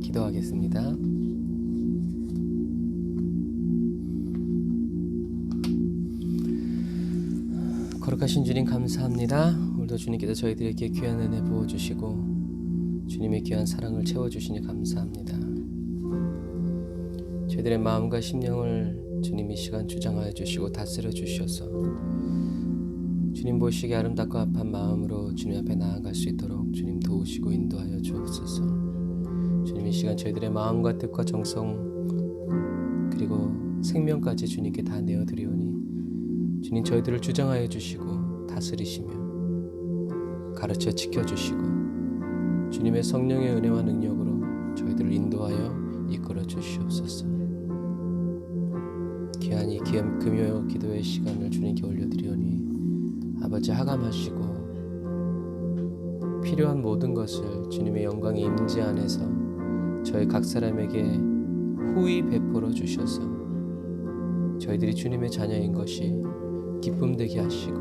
기도하겠습니다. 거룩하신 주님 감사합니다. 오늘도 주님께서 저희들에게 귀한 은혜 부어주시고 주님의 귀한 사랑을 채워주시니 감사합니다. 저희들의 마음과 심령을 주님 이 시간 주장하여 주시고 다스려 주셔서 주님 보시기에 아름답고 합한 마음으로 주님 앞에 나아갈 수 있도록 주님 도우시고 인도하여 주옵소서. 주님 이 시간 저희들의 마음과 뜻과 정성 그리고 생명까지 주님께 다 내어드리오니 주님 저희들을 주장하여 주시고 다스리시며 가르쳐 지켜주시고 주님의 성령의 은혜와 능력으로 저희들을 인도하여 이끌어 주시옵소서. 귀한 이 금요 기도의 시간을 주님께 올려드리오니 아버지 하감하시고 필요한 모든 것을 주님의 영광의 임재 안에서 저희 각 사람에게 후히 베풀어 주셔서 저희들이 주님의 자녀인 것이 기쁨되게 하시고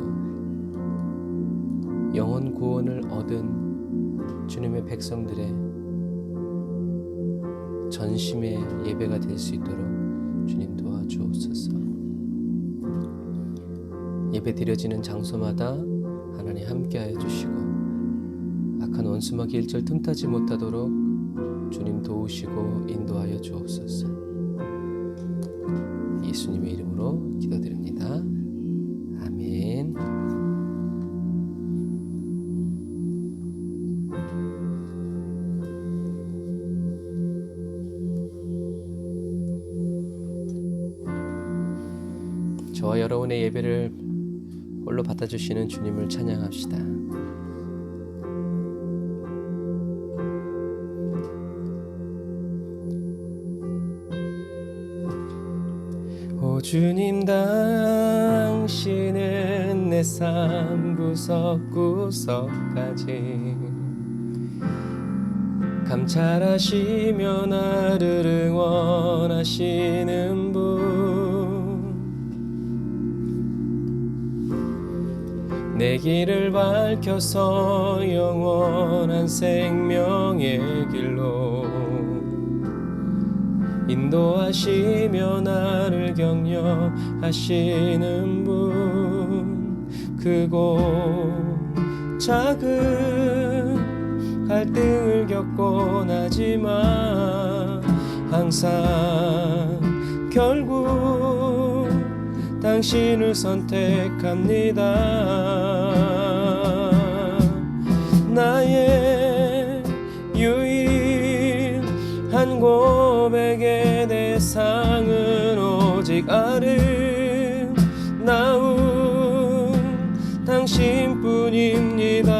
영혼 구원을 얻은 주님의 백성들의 전심의 예배가 될 수 있도록 주님 도와주옵소서. 예배 드려지는 장소마다 하나님 함께하여 주시고 악한 원수마귀 일절 틈타지 못하도록 주님 도우시고 인도하여 주옵소서. 예수님의 이름으로 기도드립니다. 아멘. 저와 여러분의 예배를 홀로 받아주시는 주님을 찬양합시다. 오 주님 당신은 내 삶 구석구석까지 감찰하시며 나를 응원하시는 분 내 길을 밝혀서 영원한 생명의 길로 인도하시며 나를 격려하시는 분 크고 작은 갈등을 겪곤 하지만 항상 결국 당신을 선택합니다. 나의 유일한 고백의 대상은 오직 아름다운 당신뿐입니다.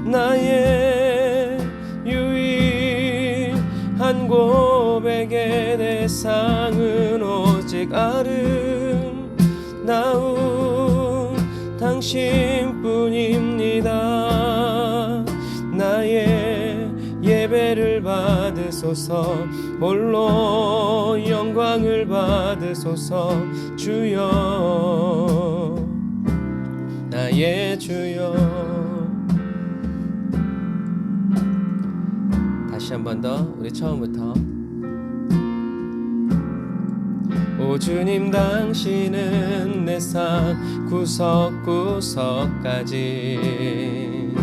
나의 유일한 고백의 대상은 오직 아름다운 당신뿐입니다. 나의 예배를 받으소서 홀로 영광을 받으소서 주여 나의 주여. 다시 한 번 더 우리 처음부터. 오 주님 당신은 내 삶 구석구석까지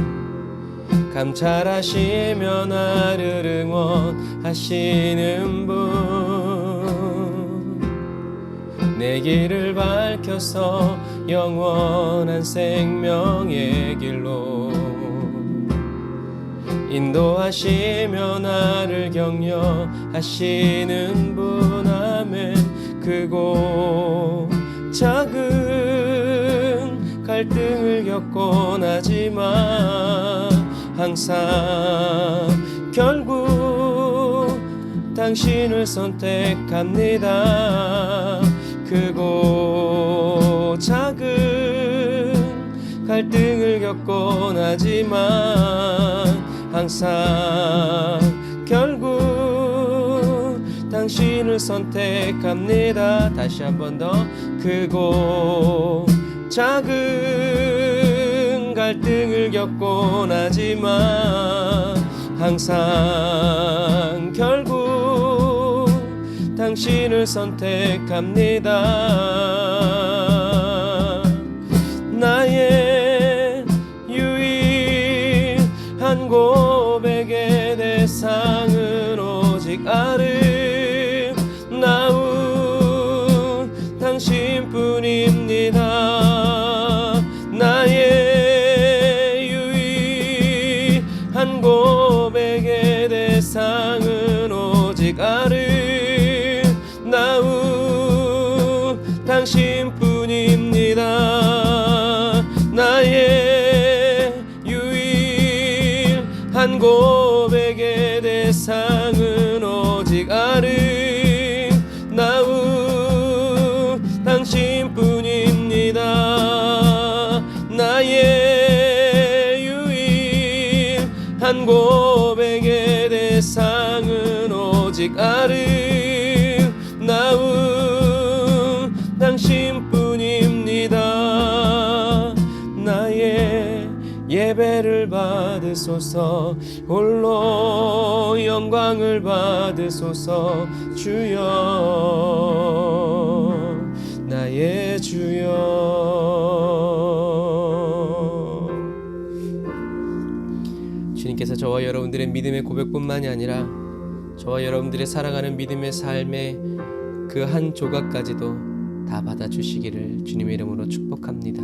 감찰하시며 나를 응원하시는 분 내 길을 밝혀서 영원한 생명의 길로 인도하시며 나를 격려하시는 분 아멘. 크고 작은 갈등을 겪곤 하지만 항상 결국 당신을 선택합니다. 크고 작은 갈등을 겪곤 하지만 항상 결국 당신을 선택합니다. 다시 한 번 더. 크고 작은 갈등을 겪곤 하지만 항상 결국 당신을 선택합니다. 나의 유일한 고백의 대상은 오직 아름다운 당신뿐입니다. 나의 유일한 고백의 대상은 오직 아름다운 당신뿐입니다. 나의 유일한 고백의 대상은 오직 아름다운 당신뿐입니다. 나의 유일한 고백의 대상은 오직 아름다운 당신뿐입니다. 나의 예배를 받으소서. 홀로 영광을 받으소서. 주여, 나의 주여. 주님께서 저와 여러분들의 믿음의 고백뿐만이 아니라 저와 여러분들의 살아가는 믿음의 삶의 그 한 조각까지도 다 받아주시기를 주님의 이름으로 축복합니다.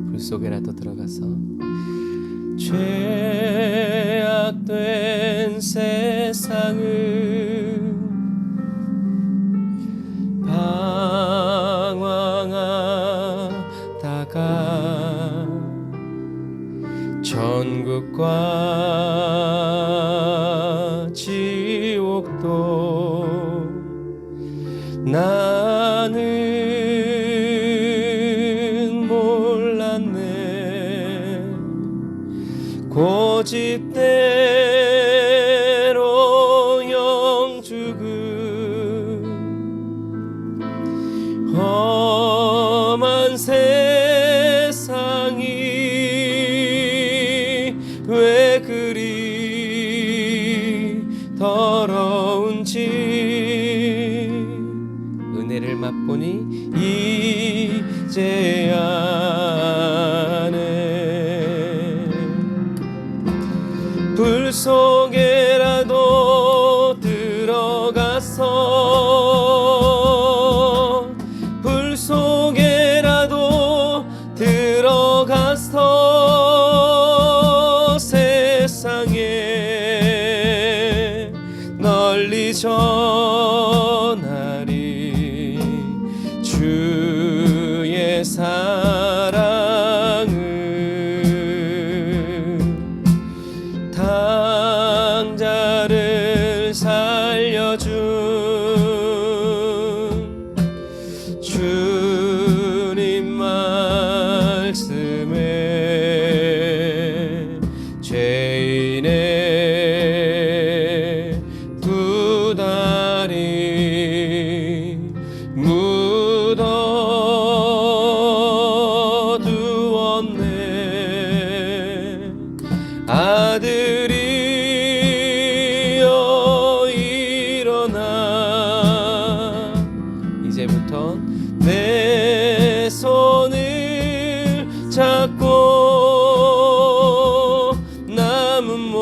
불 속에라도 들어가서 죄악된 세상을 방황하다가 천국과 지옥도 나는 몰랐네. 고집대로 영죽은 험한 세상이 왜 그리 더러운지 은혜를 맛보니 이제야 아네. 불 속에라도 들어가서 불 속에라도 들어가서 세상에 널리 전하리 주의 사랑을. 당자를 살려준 주님 말씀에 죄인의 두 다리 묻어두었네. 아들이여 일어나. 이제부터 내 손을 잡고 남은 몸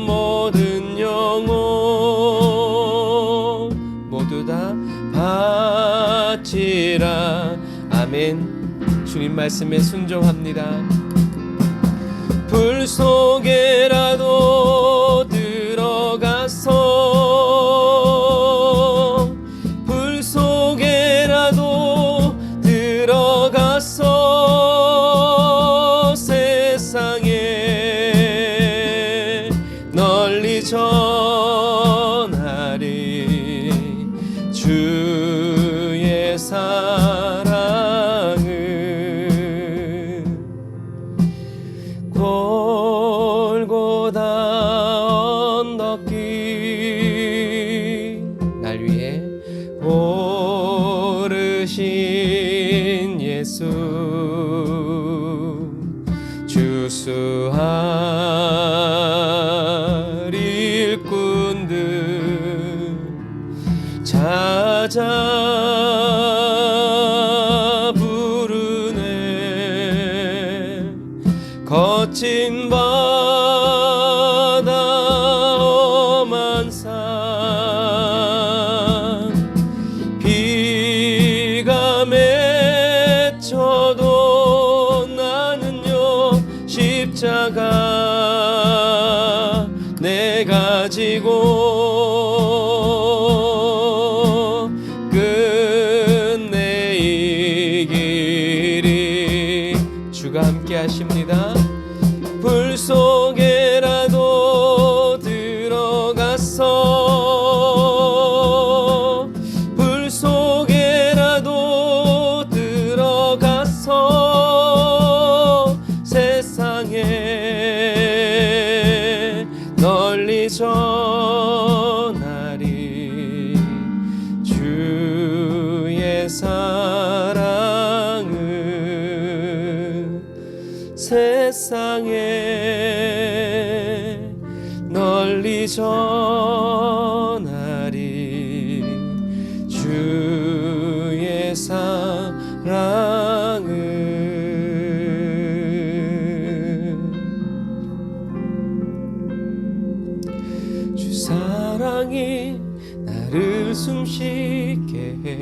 모든 영혼 모두 다 바치라. 아멘. 주님 말씀에 순종합니다. 불 속에라도 들어가서 불 속에라도 들어가서 세상에 널리 전하리 주의 사랑은 골고다 언덕길 날 위해 오르신 예수 주수할 일꾼들 찾아 부르네 거친 바다 험한 산 비가 맺혀도 나는요 십자가 내가 지고 끝내 이 길이 주가 함께 하십니다. 불 속에라도 들어가서 불 속에라도 들어가서 세상에 널리 전하리 주의 사랑은 세상에 널리 전하리 주의 사랑은 주 사랑이 나를 숨쉬게 해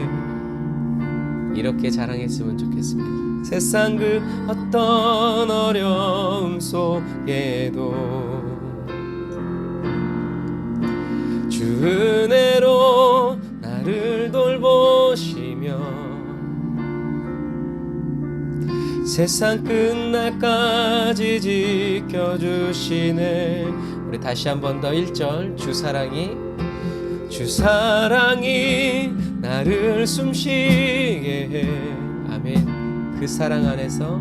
이렇게 자랑했으면 좋겠습니다. 세상 그 어떤 어려움 속에도 주 은혜로 나를 돌보시며 세상 끝날까지 지켜주시네. 우리 다시 한 번 더 1절 주 사랑이 나를 숨쉬게 해. 아멘. 그 사랑 안에서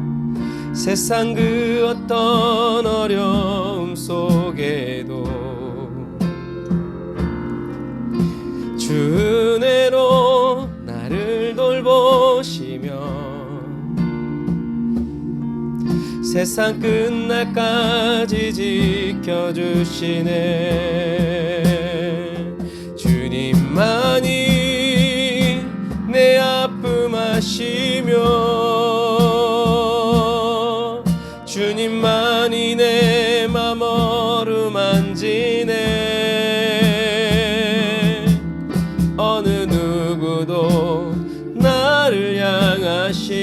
세상 그 어떤 어려움 속에도 주 은혜로 나를 돌보시며 세상 끝날까지 지켜주시네. 주님만이 내 아픔 아시며 주님만이 내 맘 어루만지네. 어느 누구도 나를 향하신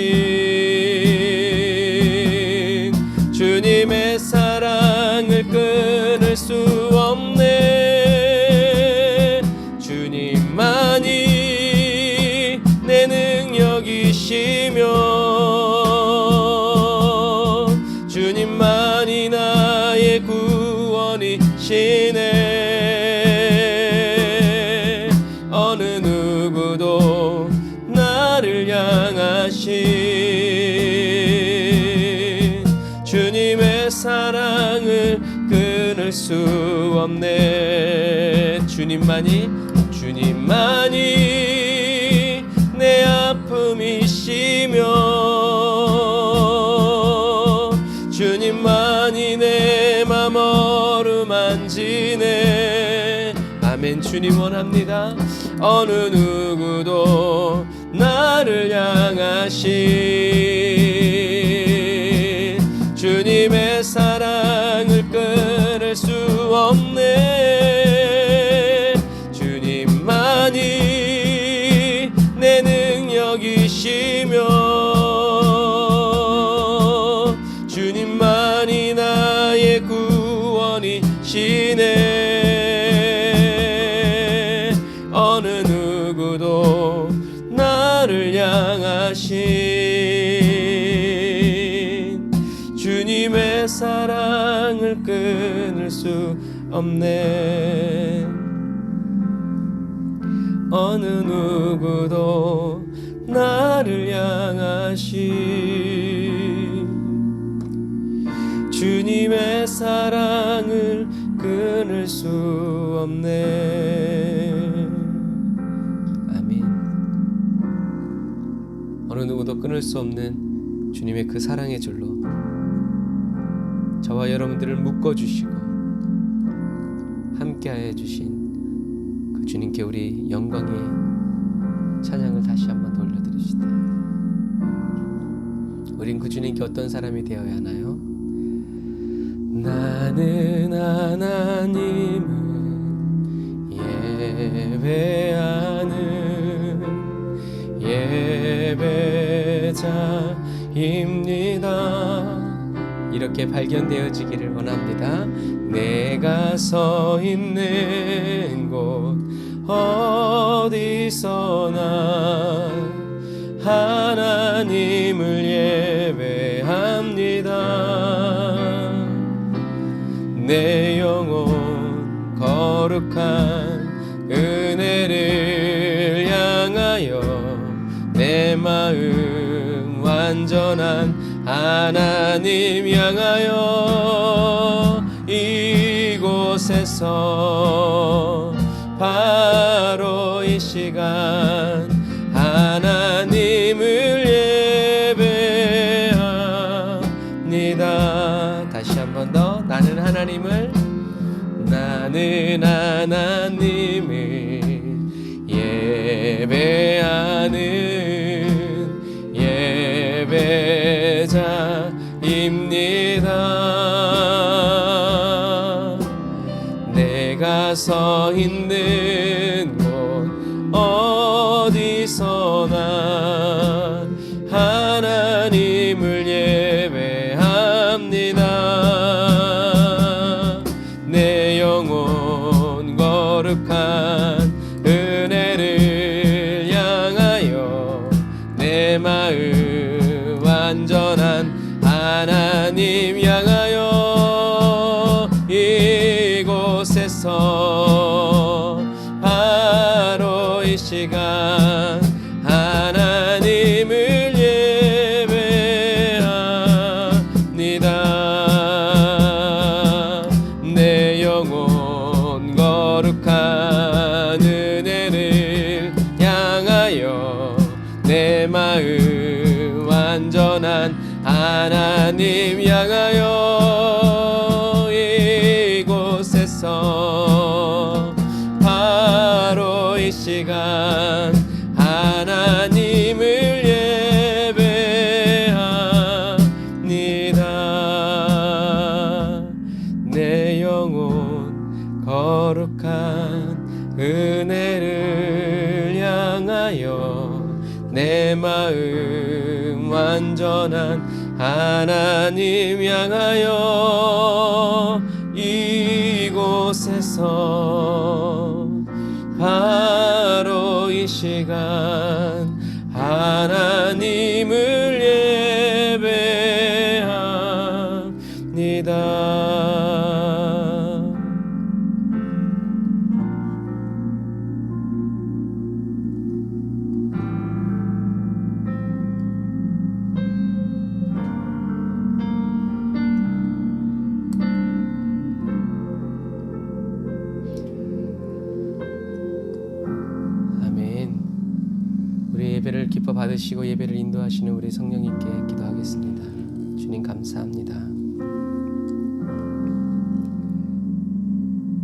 주님의 사랑을 끊을 수 없네. 주님만이 내 능력이시며 주님만이 나의 구원이시네. 어느 누구도 나를 향하신 주님의 사랑을 끊을 수 없네. 주님만이 내 아픔이시며 주님만이 내 맘 어루만지네. 아멘. 주님 원합니다. 어느 누구도 나를 향하신 주님의 사랑을 끊을 수 없네. 주님만이 내 능력이시며 주님만이 나의 구원이시네. 어느 누구도 나를 향하신 주님의 사랑을 끊을 수 없네. 어느 누구도 나를 향하신 주님의 사랑을 끊을 수 없네. 아멘. 어느 누구도 끊을 수 없는 주님의 그 사랑의 줄로 저와 여러분들을 묶어주시고 함께하여 주신 그 주님께 우리 영광의 찬양을 다시 한번 더 올려드립시다. 우린 그 주님께 어떤 사람이 되어야 하나요? 나는 하나님을 예배하는 예배자입니다. 이렇게 발견되어지기를 원합니다. 내가 서 있는 곳 어디서나 하나님을 예배합니다. 내 영혼 거룩한 은혜를 향하여 내 마음 완전한 하나님 향하여 이곳에서 바로 이 시간 하나님을 예배합니다. 다시 한 번 더 나는 하나님을 예배하는 예배자입니다. 내가 서 있는 곳 어디서나 하나님을 예배합니다. 내 영혼 거룩한 은혜를 향하여 내 마음 완전한 하나님 향하여 이곳에서 바로 이 시간 하나님을 예배합니다. 내 영혼 거룩한 은혜를 향하여 내 마음 완전한 하나님 향하여 이곳에서 바로 이 시간 하나님을 예배합니다. 내 영혼 거룩한 은혜를 향하여 내 마음 완전한 하나님 향하여 이곳에서 바로 이 시간 하나님을 예배합니다. 예배를 기뻐 받으시고 예배를 인도하시는 우리 성령님께 기도하겠습니다. 주님 감사합니다.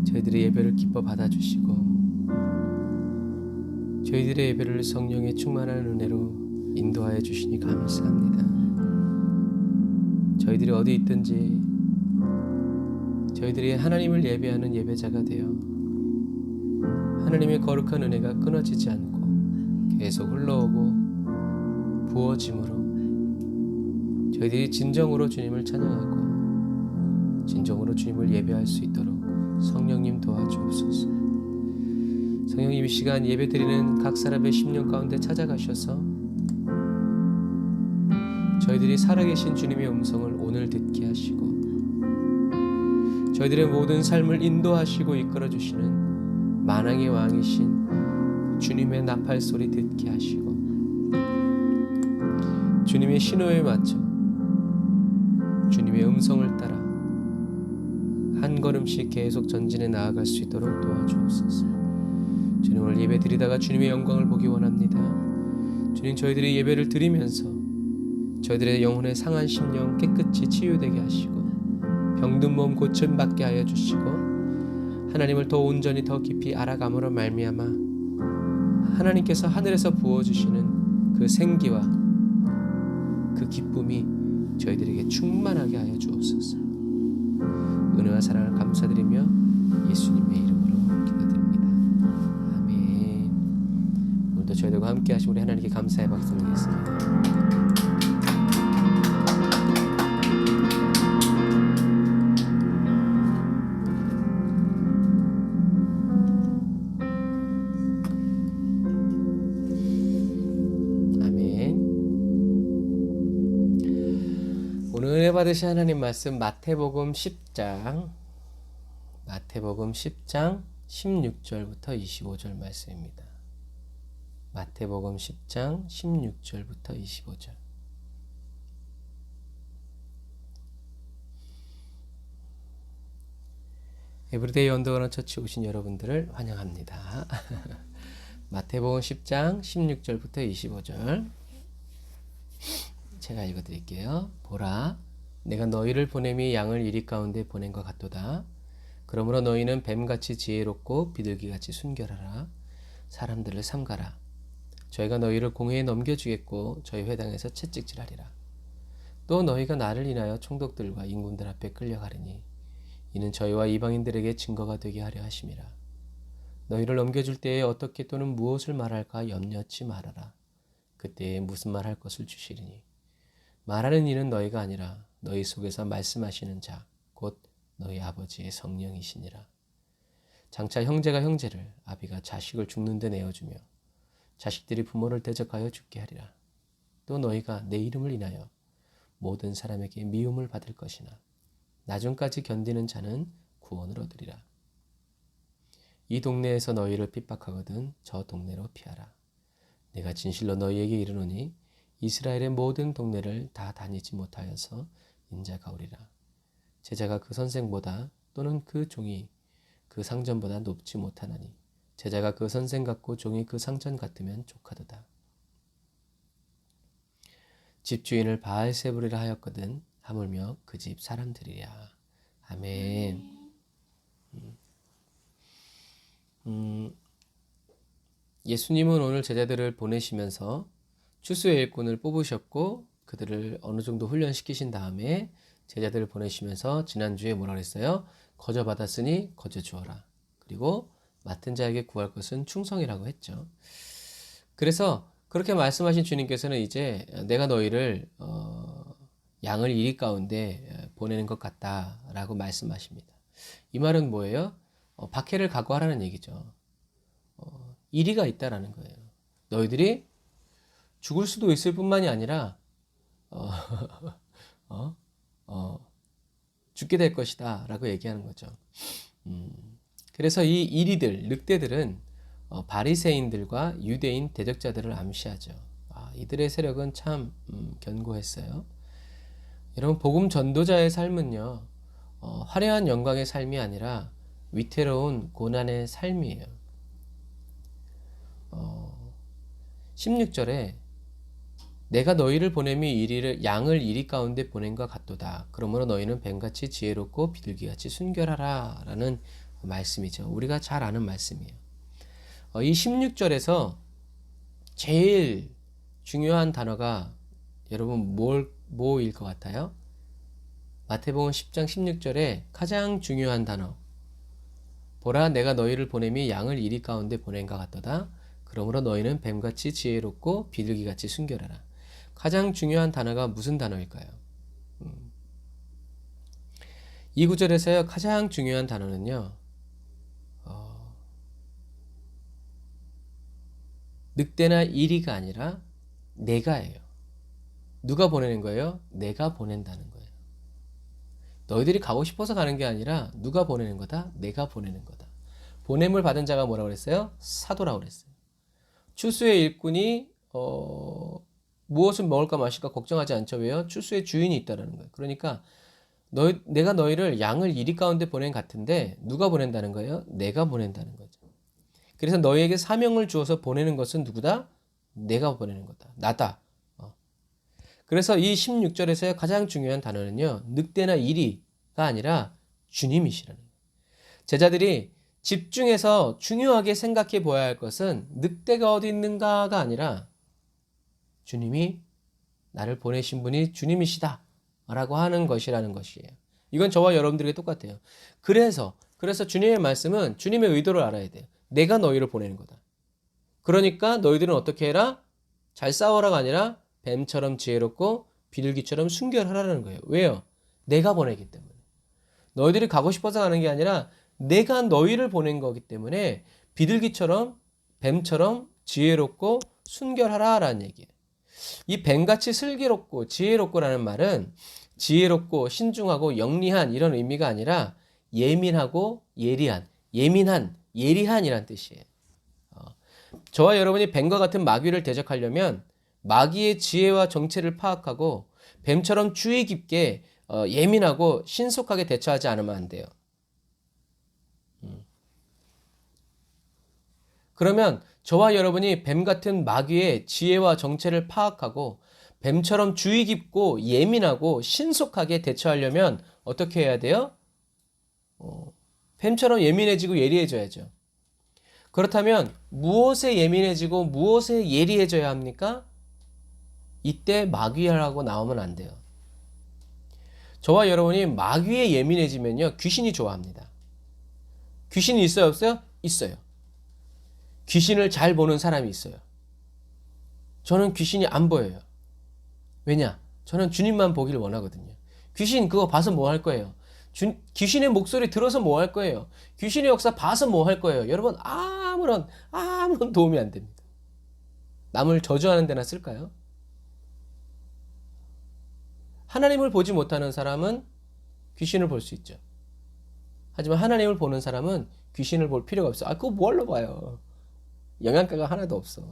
저희들의 예배를 기뻐 받아주시고 저희들의 예배를 성령의 충만한 은혜로 인도하여 주시니 감사합니다. 저희들이 어디 있든지 저희들이 하나님을 예배하는 예배자가 되어 하나님의 거룩한 은혜가 끊어지지 않고 계속 흘러오고 부어짐으로 저희들이 진정으로 주님을 찬양하고 진정으로 주님을 예배할 수 있도록 성령님 도와주옵소서. 성령님 이 시간 예배드리는 각 사람의 심령 가운데 찾아가셔서 저희들이 살아계신 주님의 음성을 오늘 듣게 하시고 저희들의 모든 삶을 인도하시고 이끌어주시는 만왕의 왕이신 주님의 나팔 소리 듣게 하시고 주님의 신호에 맞춰 주님의 음성을 따라 한 걸음씩 계속 전진해 나아갈 수 있도록 도와주옵소서. 주님, 오늘 예배 드리다가 주님의 영광을 보기 원합니다. 주님, 저희들이 예배를 드리면서 저희들의 영혼의 상한 심령 깨끗이 치유되게 하시고 병든 몸 고침받게 하여 주시고 하나님을 더 온전히 더 깊이 알아감으로 말미암아 하나님께서 하늘에서 부어주시는 그 생기와 그 기쁨이 저희들에게 충만하게 하여 주옵소서. 은혜와 사랑을 감사드리며 예수님의 이름으로 기도드립니다. 아멘. 오늘도 저희들과 함께 하시고 우리 하나님께 감사의 박수 드리겠습니다. 은혜 받으신 하나님 말씀 마태복음 10장 16절부터 25절 말씀입니다. 마태복음 10장 16절부터 25절. 에브리데이 언더그라운드 처치 오신 여러분들을 환영합니다. 마태복음 10장 16절부터 25절 제가 읽어드릴게요. 보라, 내가 너희를 보냄이 양을 이리 가운데 보낸 것 같도다. 그러므로 너희는 뱀같이 지혜롭고 비둘기같이 순결하라. 사람들을 삼가라. 저희가 너희를 공회에 넘겨주겠고 저희 회당에서 채찍질하리라. 또 너희가 나를 인하여 총독들과 임금들 앞에 끌려가리니 이는 저희와 이방인들에게 증거가 되게 하려 하심이라. 너희를 넘겨줄 때에 어떻게 또는 무엇을 말할까 염려치 말아라. 그때에 무슨 말할 것을 주시리니 말하는 이는 너희가 아니라 너희 속에서 말씀하시는 자 곧 너희 아버지의 성령이시니라. 장차 형제가 형제를 아비가 자식을 죽는 데 내어주며 자식들이 부모를 대적하여 죽게 하리라. 또 너희가 내 이름을 인하여 모든 사람에게 미움을 받을 것이나 나중까지 견디는 자는 구원을 얻으리라. 이 동네에서 너희를 핍박하거든 저 동네로 피하라. 내가 진실로 너희에게 이르노니 이스라엘의 모든 동네를 다 다니지 못하여서 인자가 오리라. 제자가 그 선생보다 또는 그 종이 그 상전보다 높지 못하나니 제자가 그 선생 같고 종이 그 상전 같으면 족하도다. 집주인을 바알세불이라 하였거든 하물며 그 집 사람들이랴. 아멘. 예수님은 오늘 제자들을 보내시면서 추수의 일꾼을 뽑으셨고 그들을 어느 정도 훈련시키신 다음에 제자들을 보내시면서 지난주에 뭐라 그랬어요? 거저 받았으니 거저 주어라. 그리고 맡은 자에게 구할 것은 충성이라고 했죠. 그래서 그렇게 말씀하신 주님께서는 이제 내가 너희를 양을 이리 가운데 보내는 것 같다라고 말씀하십니다. 이 말은 뭐예요? 박해를 각오하라는 얘기죠. 이리가 있다라는 거예요. 너희들이 죽을 수도 있을 뿐만이 아니라 죽게 될 것이다 라고 얘기하는 거죠. 그래서 이 이리들, 늑대들은 바리새인들과 유대인 대적자들을 암시하죠. 이들의 세력은 참 견고했어요. 여러분, 복음 전도자의 삶은요, 화려한 영광의 삶이 아니라 위태로운 고난의 삶이에요. 16절에 내가 너희를 보냄이 양을 이리 가운데 보낸 것 같도다. 그러므로 너희는 뱀같이 지혜롭고 비둘기같이 순결하라 라는 말씀이죠. 우리가 잘 아는 말씀이에요. 이 16절에서 제일 중요한 단어가 여러분 뭐일 것 같아요? 마태복음 10장 16절에 가장 중요한 단어, 보라 내가 너희를 보냄이 양을 이리 가운데 보낸 것 같도다. 그러므로 너희는 뱀같이 지혜롭고 비둘기같이 순결하라. 가장 중요한 단어가 무슨 단어일까요? 이 구절에서요, 가장 중요한 단어는요, 늑대나 이리가 아니라 내가예요. 누가 보내는 거예요? 내가 보낸다는 거예요. 너희들이 가고 싶어서 가는 게 아니라 누가 보내는 거다? 내가 보내는 거다. 보냄을 받은 자가 뭐라고 그랬어요? 사도라고 그랬어요. 추수의 일꾼이 무엇을 먹을까 마실까 걱정하지 않죠. 왜요? 추수의 주인이 있다라는 거예요. 그러니까 내가 너희를 양을 이리 가운데 보낸 같은데 누가 보낸다는 거예요? 내가 보낸다는 거죠. 그래서 너희에게 사명을 주어서 보내는 것은 누구다? 내가 보내는 거다. 나다. 그래서 이 16절에서의 가장 중요한 단어는요. 늑대나 이리가 아니라 주님이시라는 거예요. 제자들이 집중해서 중요하게 생각해 보아야 할 것은 늑대가 어디 있는가가 아니라 주님이 나를 보내신 분이 주님이시다 라고 하는 것이라는 것이에요. 이건 저와 여러분들에게 똑같아요. 그래서 주님의 말씀은 주님의 의도를 알아야 돼요. 내가 너희를 보내는 거다. 그러니까 너희들은 어떻게 해라? 잘 싸워라가 아니라 뱀처럼 지혜롭고 비둘기처럼 순결하라는 거예요. 왜요? 내가 보내기 때문에. 너희들이 가고 싶어서 가는 게 아니라 내가 너희를 보낸 거기 때문에 비둘기처럼 뱀처럼 지혜롭고 순결하라라는 얘기예요. 이 뱀같이 슬기롭고 지혜롭고라는 말은 지혜롭고 신중하고 영리한 이런 의미가 아니라 예민하고 예리한, 예민한, 예리한이란 뜻이에요. 저와 여러분이 뱀과 같은 마귀를 대적하려면 마귀의 지혜와 정체를 파악하고 뱀처럼 주의 깊게 예민하고 신속하게 대처하지 않으면 안 돼요. 그러면 저와 여러분이 뱀 같은 마귀의 지혜와 정체를 파악하고 뱀처럼 주의 깊고 예민하고 신속하게 대처하려면 어떻게 해야 돼요? 뱀처럼 예민해지고 예리해져야죠. 그렇다면 무엇에 예민해지고 무엇에 예리해져야 합니까? 이때 마귀라고 나오면 안 돼요. 저와 여러분이 마귀에 예민해지면요. 귀신이 좋아합니다. 귀신이 있어요? 없어요? 있어요. 귀신을 잘 보는 사람이 있어요. 저는 귀신이 안 보여요. 왜냐? 저는 주님만 보기를 원하거든요. 귀신 그거 봐서 뭐 할 거예요? 귀신의 목소리 들어서 뭐 할 거예요? 귀신의 역사 봐서 뭐 할 거예요? 여러분 아무런 도움이 안 됩니다. 남을 저주하는 데나 쓸까요? 하나님을 보지 못하는 사람은 귀신을 볼 수 있죠. 하지만 하나님을 보는 사람은 귀신을 볼 필요가 없어. 그거 뭘로 봐요? 영양가가 하나도 없어.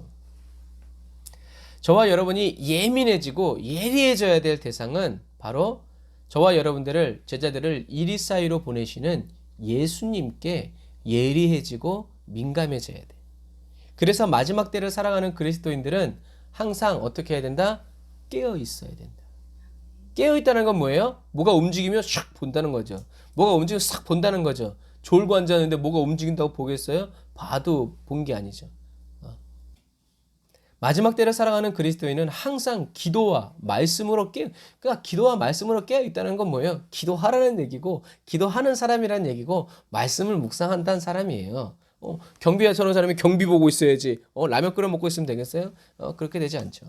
저와 여러분이 예민해지고 예리해져야 될 대상은 바로 저와 여러분들을 제자들을 이리 사이로 보내시는 예수님께 예리해지고 민감해져야 돼. 그래서 마지막 때를 살아가는 그리스도인들은 항상 어떻게 해야 된다? 깨어 있어야 된다. 깨어 있다는 건 뭐예요? 뭐가 움직이면 샥 본다는 거죠. 뭐가 움직이면 싹 본다는 거죠. 졸고 앉았는데 뭐가 움직인다고 보겠어요? 봐도 본 게 아니죠. 마지막 때를 살아가는 그리스도인은 항상 기도와 말씀으로 그러니까 기도와 말씀으로 깨어 있다는 건 뭐예요? 기도하라는 얘기고, 기도하는 사람이라는 얘기고, 말씀을 묵상한다는 사람이에요. 경비야 저런 사람이 경비 보고 있어야지. 라면 끓여 먹고 있으면 되겠어요? 그렇게 되지 않죠.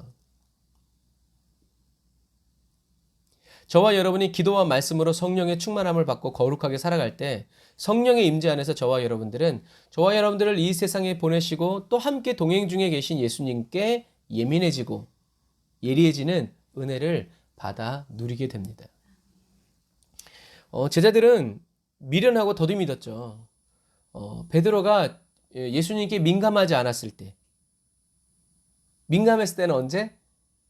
저와 여러분이 기도와 말씀으로 성령의 충만함을 받고 거룩하게 살아갈 때 성령의 임재 안에서 저와 여러분들을 이 세상에 보내시고 또 함께 동행 중에 계신 예수님께 예민해지고 예리해지는 은혜를 받아 누리게 됩니다. 제자들은 미련하고 더디 믿었죠. 베드로가 예수님께 민감하지 않았을 때, 민감했을 때는 언제?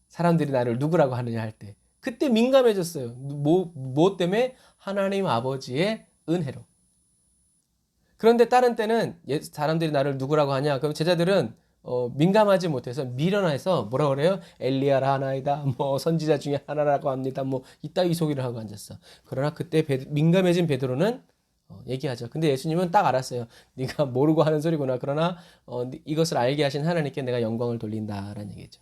사람들이 나를 누구라고 하느냐 할 때. 그때 민감해졌어요. 뭐 때문에? 하나님 아버지의 은혜로. 그런데 다른 때는 사람들이 나를 누구라고 하냐? 그럼 제자들은 민감하지 못해서 미련해서 뭐라 그래요? 엘리야라 하나이다. 선지자 중에 하나라고 합니다. 이따위 소리를 하고 앉았어. 그러나 그때 민감해진 베드로는 얘기하죠. 근데 예수님은 딱 알았어요. 네가 모르고 하는 소리구나. 그러나 이것을 알게 하신 하나님께 내가 영광을 돌린다라는 얘기죠.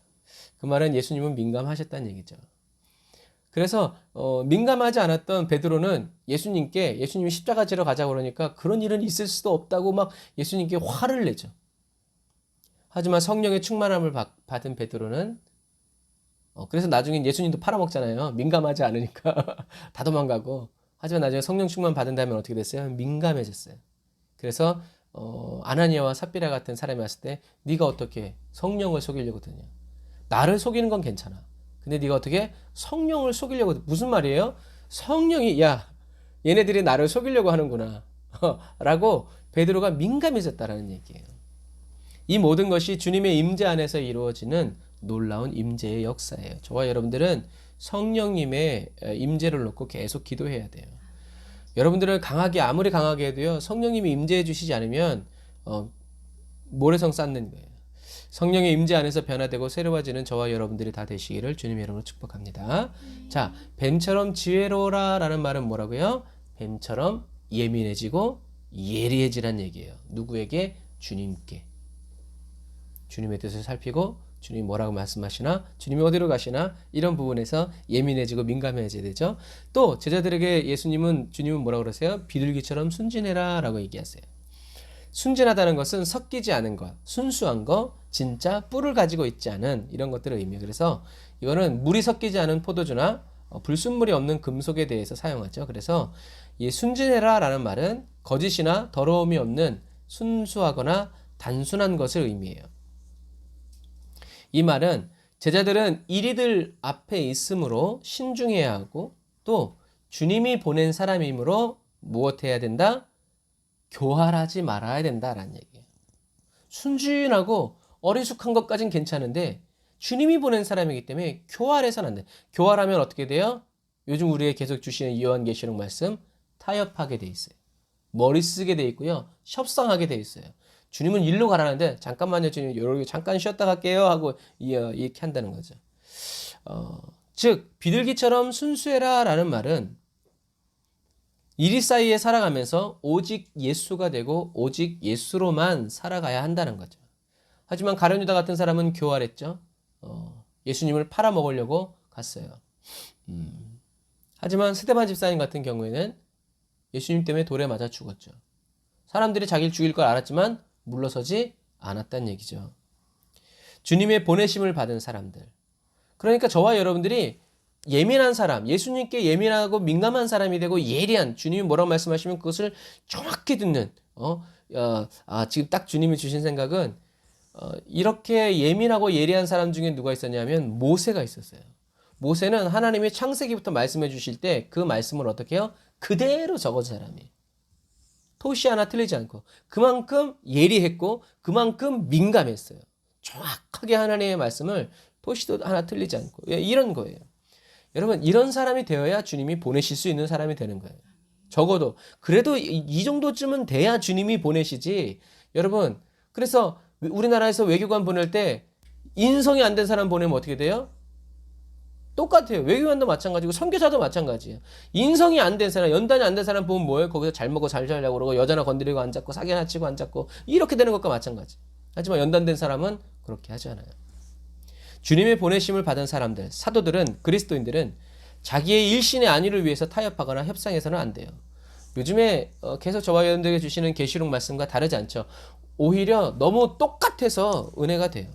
그 말은 예수님은 민감하셨다는 얘기죠. 그래서 민감하지 않았던 베드로는 예수님이 십자가 지러 가자고 그러니까 그런 일은 있을 수도 없다고 막 예수님께 화를 내죠. 하지만 성령의 충만함을 받은 베드로는 그래서 나중에 예수님도 팔아먹잖아요. 민감하지 않으니까 다 도망가고. 하지만 나중에 성령 충만 받은 다음에 어떻게 됐어요? 민감해졌어요. 그래서 아나니아와 삽비라 같은 사람이 왔을 때 네가 어떻게 성령을 속이려고 드냐? 나를 속이는 건 괜찮아. 근데 네가 어떻게 성령을 속이려고, 무슨 말이에요? 성령이 얘네들이 나를 속이려고 하는구나 라고 베드로가 민감해졌다라는 얘기예요. 이 모든 것이 주님의 임재 안에서 이루어지는 놀라운 임재의 역사예요. 저와 여러분들은 성령님의 임재를 놓고 계속 기도해야 돼요. 여러분들은 아무리 강하게 해도요, 성령님이 임재해 주시지 않으면 모래성 쌓는 거예요. 성령의 임재 안에서 변화되고 새로워지는 저와 여러분들이 다 되시기를 주님의 이름으로 축복합니다. 자, 뱀처럼 지혜로워라 라는 말은 뭐라고요? 뱀처럼 예민해지고 예리해지란 얘기예요. 누구에게? 주님께. 주님의 뜻을 살피고 주님이 뭐라고 말씀하시나, 주님이 어디로 가시나, 이런 부분에서 예민해지고 민감해져야 되죠. 또 제자들에게 주님은 뭐라고 그러세요? 비둘기처럼 순진해라 라고 얘기하세요. 순진하다는 것은 섞이지 않은 것, 순수한 것, 진짜 뿔을 가지고 있지 않은 이런 것들을 의미해요. 그래서 이거는 물이 섞이지 않은 포도주나 불순물이 없는 금속에 대해서 사용하죠. 그래서 이 순진해라 라는 말은 거짓이나 더러움이 없는 순수하거나 단순한 것을 의미해요. 이 말은 제자들은 이리들 앞에 있으므로 신중해야 하고, 또 주님이 보낸 사람이므로 무엇해야 된다? 교활하지 말아야 된다라는 얘기예요. 순진하고 어리숙한 것까진 괜찮은데 주님이 보낸 사람이기 때문에 교활해서는 안 돼. 교활하면 어떻게 돼요? 요즘 우리에게 계속 주시는 요한계시록 말씀, 타협하게 돼 있어요. 머리 쓰게 돼 있고요. 협상하게 돼 있어요. 주님은 일로 가라는데 잠깐만요, 주님 여기 잠깐 쉬었다 갈게요 하고 이렇게 한다는 거죠. 즉 비둘기처럼 순수해라 라는 말은 이리 사이에 살아가면서 오직 예수가 되고 오직 예수로만 살아가야 한다는 거죠. 하지만 가룟 유다 같은 사람은 교활했죠. 예수님을 팔아먹으려고 갔어요. 하지만 스데반 집사님 같은 경우에는 예수님 때문에 돌에 맞아 죽었죠. 사람들이 자기를 죽일 걸 알았지만 물러서지 않았다는 얘기죠. 주님의 보내심을 받은 사람들. 그러니까 저와 여러분들이 예민한 사람, 예수님께 예민하고 민감한 사람이 되고 예리한, 주님이 뭐라고 말씀하시면 그것을 정확히 듣는, 지금 딱 주님이 주신 생각은 이렇게 예민하고 예리한 사람 중에 누가 있었냐면 모세가 있었어요. 모세는 하나님이 창세기부터 말씀해 주실 때 그 말씀을 어떻게 해요? 그대로 적어준 사람이에요. 토시 하나 틀리지 않고. 그만큼 예리했고 그만큼 민감했어요. 정확하게 하나님의 말씀을 토시도 하나 틀리지 않고. 이런 거예요. 여러분, 이런 사람이 되어야 주님이 보내실 수 있는 사람이 되는 거예요. 적어도 그래도 이 정도쯤은 돼야 주님이 보내시지. 여러분, 그래서 우리나라에서 외교관 보낼 때 인성이 안 된 사람 보내면 어떻게 돼요? 똑같아요. 외교관도 마찬가지고 선교사도 마찬가지예요. 인성이 안 된 사람, 연단이 안 된 사람 보면 뭐예요? 거기서 잘 먹고 잘 살려고 그러고 여자나 건드리고 안 잡고 사기나 치고 안 잡고 이렇게 되는 것과 마찬가지. 하지만 연단된 사람은 그렇게 하지 않아요. 주님의 보내심을 받은 사람들, 사도들은, 그리스도인들은 자기의 일신의 안위를 위해서 타협하거나 협상해서는 안 돼요. 요즘에 계속 저와 여러분들에게 주시는 계시록 말씀과 다르지 않죠. 오히려 너무 똑같아서 은혜가 돼요.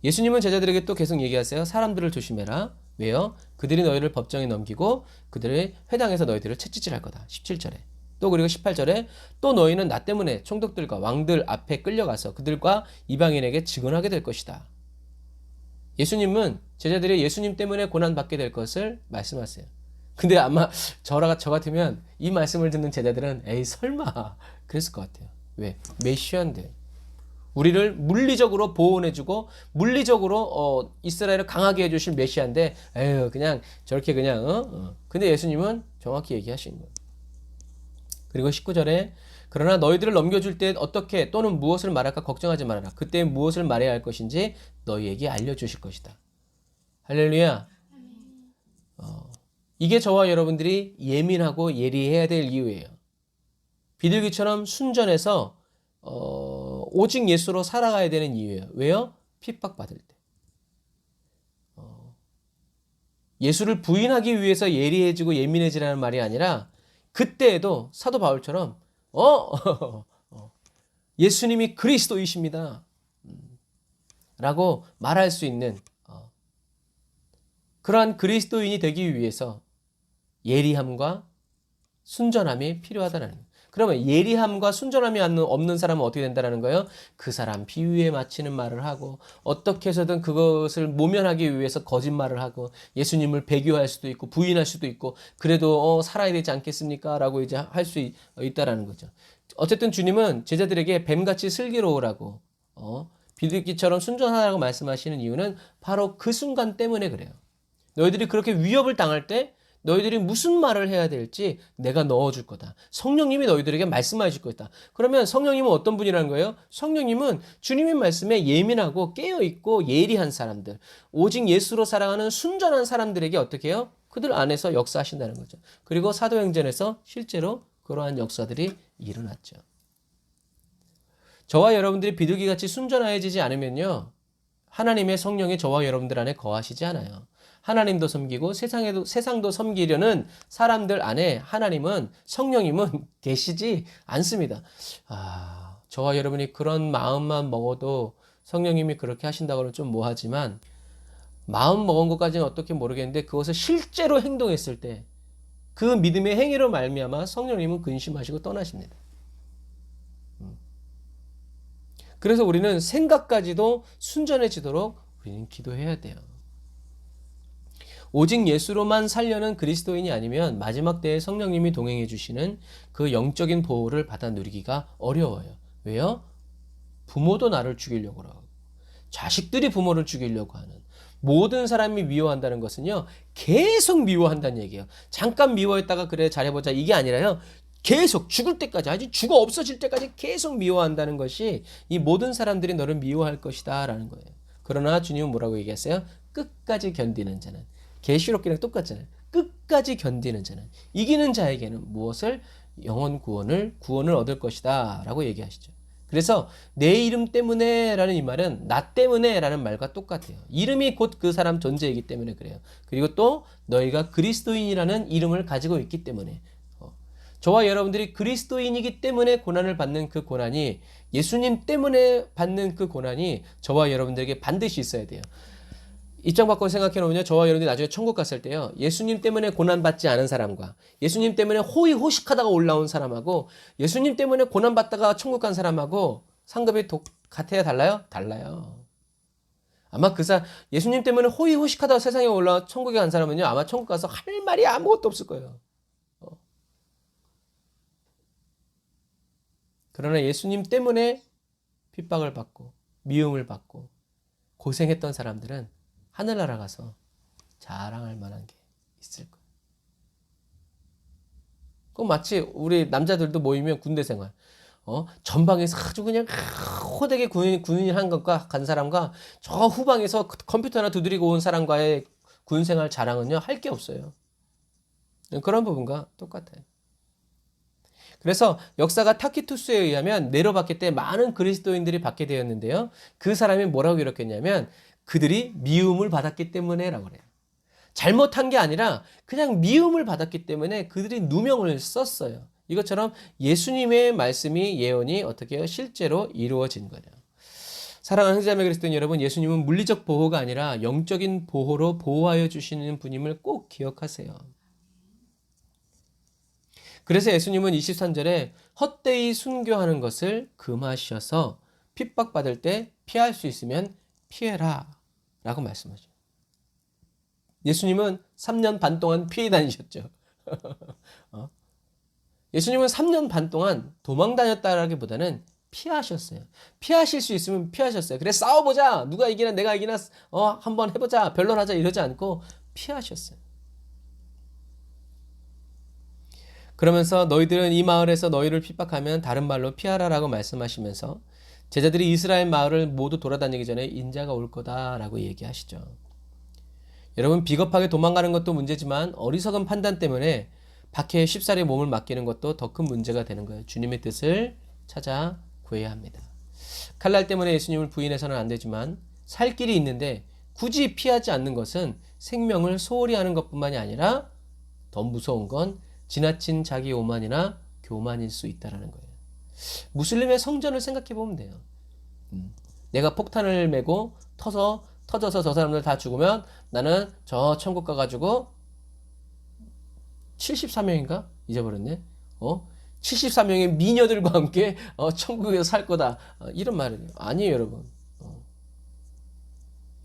예수님은 제자들에게 또 계속 얘기하세요. 사람들을 조심해라. 왜요? 그들이 너희를 법정에 넘기고 그들의 회당에서 너희들을 채찍질할 거다. 17절에. 또 그리고 18절에 또 너희는 나 때문에 총독들과 왕들 앞에 끌려가서 그들과 이방인에게 증언하게 될 것이다. 예수님은 제자들이 예수님 때문에 고난받게 될 것을 말씀하세요. 근데 아마 저 같으면 이 말씀을 듣는 제자들은 에이 설마 그랬을 것 같아요. 왜? 메시아인데. 우리를 물리적으로 보호해주고 물리적으로 이스라엘을 강하게 해주실 메시아인데 에휴 그냥 저렇게 그냥 근데 예수님은 정확히 얘기하시는 거예요. 그리고 19절에 그러나 너희들을 넘겨줄 때 어떻게 또는 무엇을 말할까 걱정하지 말아라. 그때 무엇을 말해야 할 것인지 너희에게 알려주실 것이다. 할렐루야. 이게 저와 여러분들이 예민하고 예리해야 될 이유예요. 비둘기처럼 순전해서 오직 예수로 살아가야 되는 이유예요. 왜요? 핍박받을 때. 예수를 부인하기 위해서 예리해지고 예민해지라는 말이 아니라 그때에도 사도 바울처럼 예수님이 그리스도이십니다. 라고 말할 수 있는 그러한 그리스도인이 되기 위해서 예리함과 순전함이 필요하다는 거예요. 그러면 예리함과 순전함이 없는 사람은 어떻게 된다는 거예요? 그 사람 비유에 맞추는 말을 하고 어떻게 해서든 그것을 모면하기 위해서 거짓말을 하고 예수님을 배교할 수도 있고 부인할 수도 있고 그래도 살아야 되지 않겠습니까? 라고 이제 할 수 있다라는 거죠. 어쨌든 주님은 제자들에게 뱀같이 슬기로우라고 비둘기처럼 순전하다고 말씀하시는 이유는 바로 그 순간 때문에 그래요. 너희들이 그렇게 위협을 당할 때 너희들이 무슨 말을 해야 될지 내가 넣어줄 거다. 성령님이 너희들에게 말씀해 줄 거다. 그러면 성령님은 어떤 분이라는 거예요? 성령님은 주님의 말씀에 예민하고 깨어있고 예리한 사람들, 오직 예수로 살아가는 순전한 사람들에게 어떻게 해요? 그들 안에서 역사하신다는 거죠. 그리고 사도행전에서 실제로 그러한 역사들이 일어났죠. 저와 여러분들이 비둘기같이 순전해지지 않으면요, 하나님의 성령이 저와 여러분들 안에 거하시지 않아요. 하나님도 섬기고 세상도 섬기려는 사람들 안에 하나님은, 성령님은 계시지 않습니다. 저와 여러분이 그런 마음만 먹어도 성령님이 그렇게 하신다고는 좀 뭐하지만, 마음 먹은 것까지는 어떻게 모르겠는데 그것을 실제로 행동했을 때 그 믿음의 행위로 말미암아 성령님은 근심하시고 떠나십니다. 그래서 우리는 생각까지도 순전해지도록 우리는 기도해야 돼요. 오직 예수로만 살려는 그리스도인이 아니면 마지막 때에 성령님이 동행해 주시는 그 영적인 보호를 받아 누리기가 어려워요. 왜요? 부모도 나를 죽이려고 하고, 자식들이 부모를 죽이려고 하는, 모든 사람이 미워한다는 것은요, 계속 미워한다는 얘기예요. 잠깐 미워했다가 그래 잘해보자 이게 아니라요, 계속 죽을 때까지, 아직 죽어 없어질 때까지 계속 미워한다는 것이 이 모든 사람들이 너를 미워할 것이다 라는 거예요. 그러나 주님은 뭐라고 얘기했어요? 끝까지 견디는 자는, 계시록기랑 똑같잖아요. 끝까지 견디는 자는, 이기는 자에게는 무엇을? 영원 구원을 얻을 것이다 라고 얘기하시죠. 그래서 내 이름 때문에 라는 이 말은 나 때문에 라는 말과 똑같아요. 이름이 곧 그 사람 존재이기 때문에 그래요. 그리고 또 너희가 그리스도인이라는 이름을 가지고 있기 때문에, 저와 여러분들이 그리스도인이기 때문에 고난을 받는 그 고난이, 예수님 때문에 받는 그 고난이 저와 여러분들에게 반드시 있어야 돼요. 입장 바꿔 생각해 놓으면요, 저와 여러분들이 나중에 천국 갔을 때요, 예수님 때문에 고난받지 않은 사람과 예수님 때문에 호의호식하다가 올라온 사람하고 예수님 때문에 고난받다가 천국 간 사람하고 상급이 같아요? 달라요? 달라요. 아마 예수님 때문에 호의호식하다가 세상에 올라와 천국에 간 사람은요, 아마 천국 가서 할 말이 아무것도 없을 거예요. 그러나 예수님 때문에 핍박을 받고 미움을 받고 고생했던 사람들은 하늘나라 가서 자랑할 만한 게 있을 거예요. 그 마치 우리 남자들도 모이면 군대 생활, 전방에서 아주 그냥 호되게 군인 한 것과 간 사람과 저 후방에서 컴퓨터 하나 두드리고 온 사람과의 군 생활 자랑은요, 할 게 없어요. 그런 부분과 똑같아요. 그래서 역사가 타키투스에 의하면 내려받기 때 많은 그리스도인들이 받게 되었는데요, 그 사람이 뭐라고 기록했냐면 그들이 미움을 받았기 때문에라고 그래요. 잘못한 게 아니라 그냥 미움을 받았기 때문에 그들이 누명을 썼어요. 이것처럼 예수님의 말씀이, 예언이 어떻게 해요? 실제로 이루어진 거예요. 사랑하는 형제자매 그리스도인 여러분, 예수님은 물리적 보호가 아니라 영적인 보호로 보호하여 주시는 분임을 꼭 기억하세요. 그래서 예수님은 23절에 헛되이 순교하는 것을 금하셔서 핍박받을 때 피할 수 있으면 피해라 라고 말씀하죠. 예수님은 3년 반 동안 피해 다니셨죠. 예수님은 3년 반 동안 도망 다녔다라기보다는 피하셨어요. 피하실 수 있으면 피하셨어요. 그래 싸워보자, 누가 이기나 내가 이기나 한번 해보자, 변론하자 이러지 않고 피하셨어요. 그러면서 너희들은 이 마을에서 너희를 핍박하면 다른 말로 피하라라고 말씀하시면서 제자들이 이스라엘 마을을 모두 돌아다니기 전에 인자가 올 거다라고 얘기하시죠. 여러분, 비겁하게 도망가는 것도 문제지만 어리석은 판단 때문에 박해에 쉽사리 몸을 맡기는 것도 더 큰 문제가 되는 거예요. 주님의 뜻을 찾아 구해야 합니다. 칼날 때문에 예수님을 부인해서는 안 되지만 살 길이 있는데 굳이 피하지 않는 것은 생명을 소홀히 하는 것뿐만이 아니라 더 무서운 건 지나친 자기 오만이나 교만일 수 있다는 거예요. 무슬림의 성전을 생각해 보면 돼요. 내가 폭탄을 메고 터져서 저 사람들 다 죽으면 나는 저 천국 가가지고 74명인가? 잊어버렸네. 74명의 미녀들과 함께 천국에서 살 거다. 이런 말이에요. 아니에요, 여러분.